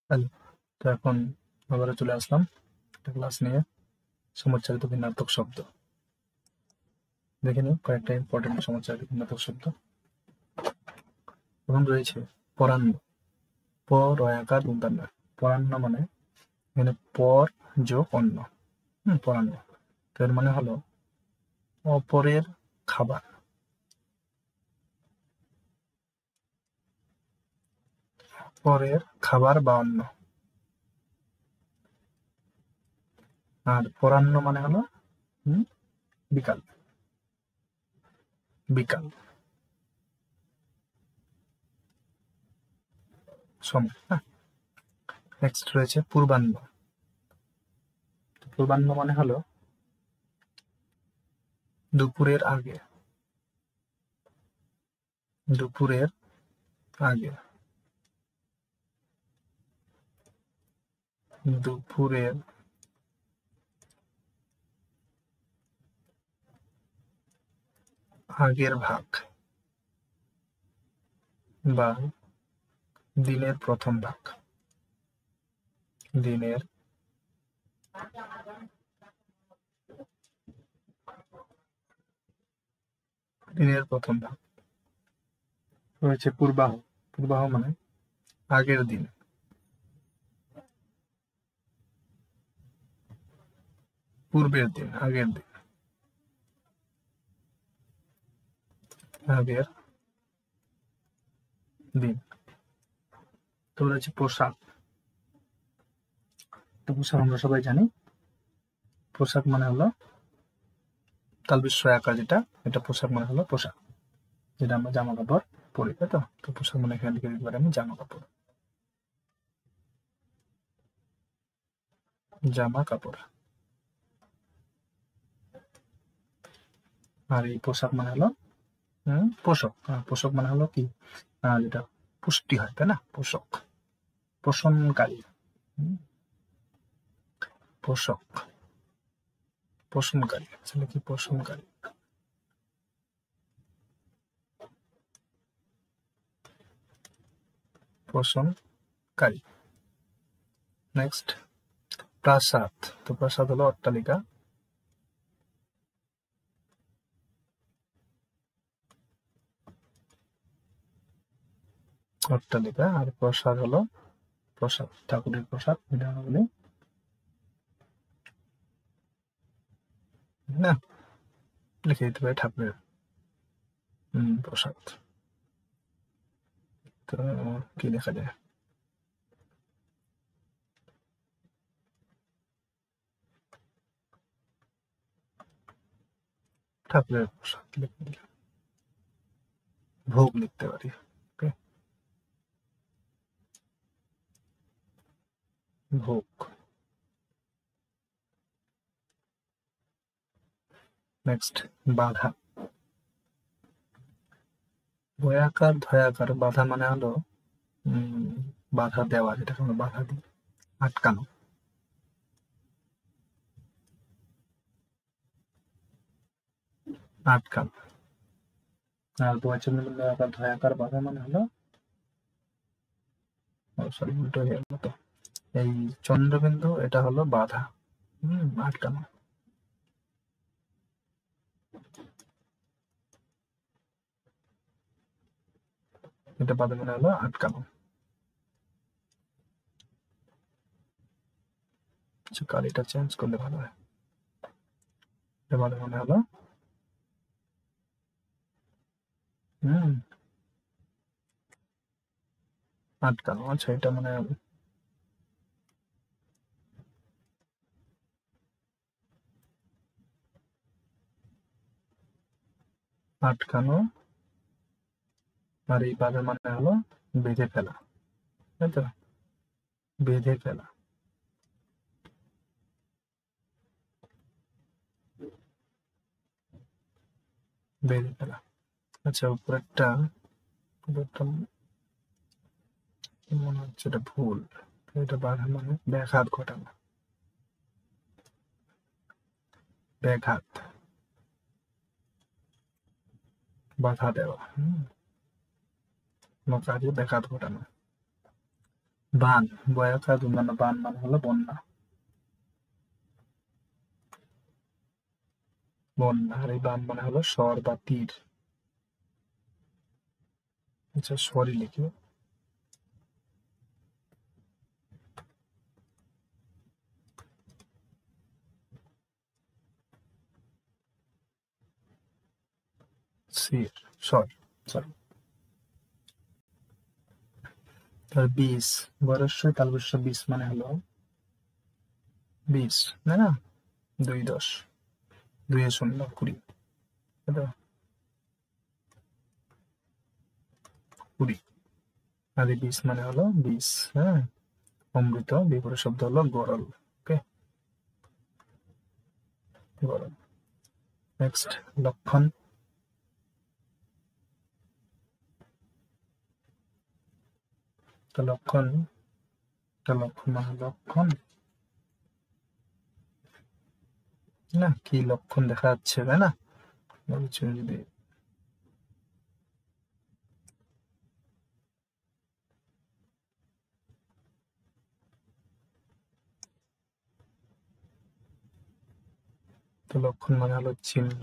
Hello. তো এখন আবারও চলে আসলাম একটা ক্লাস নিয়ে, সমাজচালিত ভিন্নাত্মক শব্দ। দেখে নিই কয়েকটা ইম্পর্টেন্ট সমাজচালিত ভিন্নাত্মক শব্দ। এবং রয়েছে পরান্ন, প রয়াকার দন্তান্ন। পরান্ন মানে এখানে পর যোগ অন্ন, পরান্ন। তো এর মানে হলো অপরের খাবার, পরের খাবার বা অন্ন। আর পরান্ন মানে হলো বিকাল, বিকাল সময়। নেক্সট রয়েছে পূর্বাহ্ন। পূর্বাহ্ন মানে হলো দুপুরের আগে, দুপুরের আগে, দুপুরের আগের ভাগ বা দিনের প্রথম ভাগ, দিনের দিনের প্রথম ভাগ। রয়েছে পূর্বাহ। পূর্বাহ মানে আগের দিন, পূর্বের দিন, আগের দিন, আগের দিন। তো রয়েছে পোশাক। তো পোশাক আমরা সবাই জানি, পোশাক মানে হলো তালবিশ্ব আকার, যেটা এটা পোশাক মানে হলো পোশাক, যেটা আমরা জামা কাপড় পরি, তাই তো। তো পোশাক মানে এখানে লিখে দিতে পারি আমি জামা কাপড়, জামা কাপড়। আর এই পোশাক মানে হলো পোষক। পোষক মানে হলো কি, যেটা পুষ্টি হয়, তাই না। পোষক, পোষণকারী, পোষক, পোষণকারী, আসলে কি পোষণকারী, পোষণকারী। নেক্সট প্রাসাদ। তো প্রাসাদ হলো অট্টালিকা, অট্টালিকা। আর প্রসাদ হলো প্রসাদ, ঠাকুরের প্রসাদ, এটা আমরা বলি না, লিখে দিতে পারি ঠাকুরের প্রসাদ। তো কি লেখা যায়, ঠাকুরের প্রসাদ লিখে দিলাম, ভোগ লিখতে পারি। ওকে, ভোগ। নেক্সট বাধা। বয়াকার ধয়াকার। বাধা মানে হলো বাধা দেওয়া, যেটাকে আমরা বাধা দিই, আটকানো, আটকানো। আর বয়চন্দ্র আকার ধয়াকার বাধা মানে হলো, সরি উল্টো হয়ে গেল তো, এই চন্দ্রবিন্দু এটা হলো বাধা, আটকানো। এটা বাধা মানে হলো আটকানো। আচ্ছা, কালিটা চেঞ্জ করলে ভালো হয়। এটা বাধা মানে হলো আটকানো। আচ্ছা, এটা মানে আটকানো। আর এই বাধা মানে হলো বেঁধে ফেলা, তাই তো, বেঁধে ফেলা, বেঁধে ফেলা। আচ্ছা, উপরেরটা মনে হচ্ছে এটা ভুল। এটা বাধা মানে ব্যাঘাত ঘটানো, ব্যাঘাত, বাধা দেওয়া, কোনো কাজে ব্যাঘাত ঘটানো। বান, বয়াকার দুর্দান্ত, বান মানে হলো বন্যা। বন্যা, আর এই বান মানে হলো স্বর বা তীর। আচ্ছা, স্বরই লিখি। সির, স্বর, সরি। তার বিষ, বরস্বই তালবস্য, বিষ মানে হলো বিষ, তাই না? 2 10, 2 0 20, তাই তো? 20। আর এই বিষ মানে হলো বিষ, হ্যাঁ, অমৃত। বিপরীত শব্দ হলো গরল। ওকে, গরল। নেক্সট, লক্ষণ। তো লক্ষণ, লক্ষণ মানে লক্ষণ না, কি লক্ষণ দেখা যাচ্ছে, তাই না? কিছু যদি তো লক্ষণ মানে হলো চিহ্ন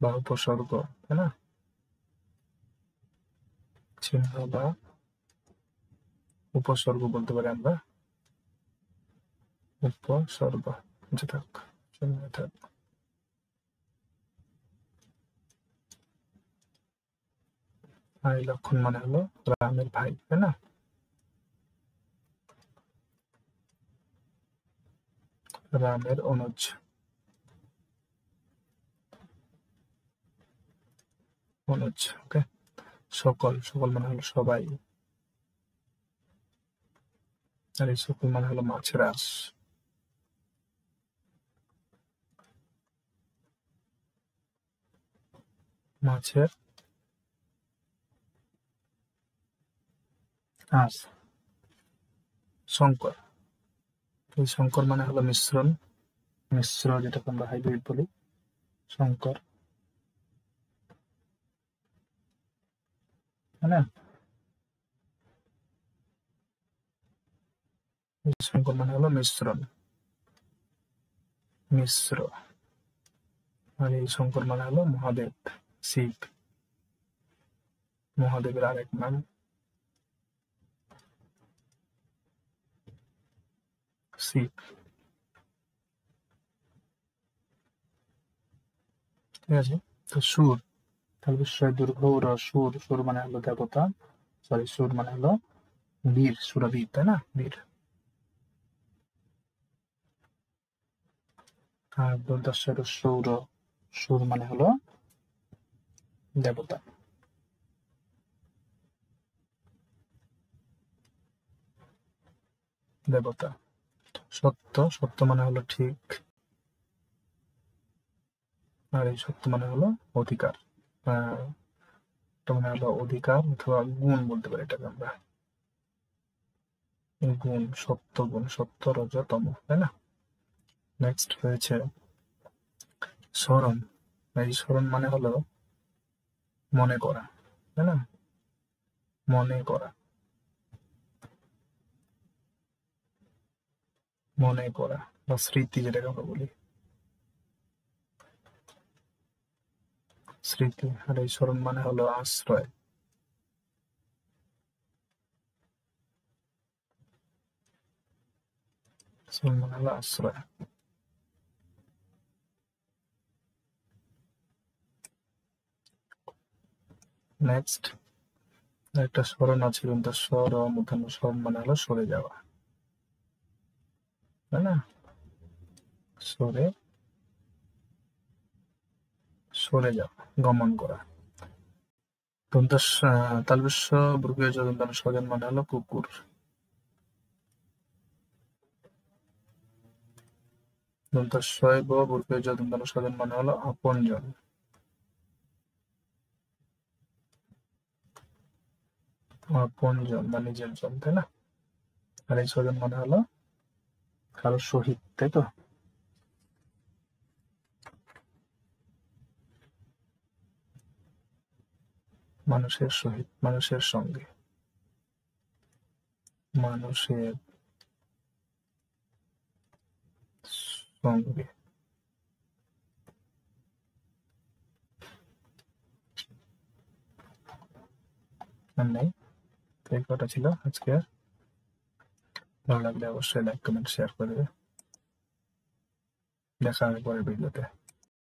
বা উপসর্গ, তাই না? চিহ্ন বা উপসর্গ বলতে পারি আমরা, উপসর্গ। যে থাক, চিহ্ন থাক। আর এই লক্ষণ মানে হলো রামের ভাই, তাই না? রামের অনুজ, অনুজ। ওকে, সকল, সকল মানে হলো সবাই। আর এই সকল মানে হলো মাছের আঁশ। মাছের আঁশ। শঙ্কর, এই শঙ্কর মানে হলো মিশ্রণ, মিশ্র, যেটাকে আমরা হাইব্রিড বলি, শঙ্কর, তাই না? এই শঙ্কর মানে হলো মিশ্রণ, মিশ্র। আর এই শঙ্কর মানে হলো মহাদেব, শিব, মহাদেবের আরেক নাম শিব। ঠিক আছে, তো সুর, তাহলে দীর্ঘ র, সুর, সুর মানে হলো দেবতা, সরি, সুর মানে হলো বীর, সুরবীর, তাই না? বীর। আর দুর্দশার সৌর, সুর মানে হলো দেবতা, দেবতা। সত্য, সত্য মানে হলো ঠিক, আর এই সত্য মানে হলো অধিকার। এটা মানে হলো অধিকার অথবা গুণ বলতে পারি এটাকে আমরা, গুণ, সত্য গুণ, সত্য রজতম, তাই না? নেক্সট হয়েছে স্মরণ। এই স্মরণ মানে হলো মনে করা, তাই না? মনে করা, মনে করা বা স্মৃতি, যেটাকে আমরা বলি স্মৃতি। আর এই স্মরণ মানে হলো আশ্রয়, স্মরণ মানে হলো আশ্রয়। নেক্সট, একটা স্মরণ আছে কিন্তু, স্বর মূর্ধন্য স্মরণ মানে হলো সরে যাওয়া, তাই না? সরে, সরে যাওয়া, গমন করা। দন্তাস, তালবেশ্য বর্গীয় জ দন্তান্ন স্বজন মানে হলো কুকুর। দন্তাশয় ব বর্গীয় জ দন্তান্ন স্বজন মানে হলো আপনজন, আপনজন বা নিজের জন, তাই না? আর এই স্বজন মানে হলো কারো সহিত, তাই তো? মানুষের সহিত, মানুষের সঙ্গে। মানুষের সঙ্গে আর নেই। তো এই কটা ছিল আজকে। ভালো লাগলে অবশ্যই লাইক কমেন্ট শেয়ার করে দেবে। দেখা হবে পরের ভিডিওতে।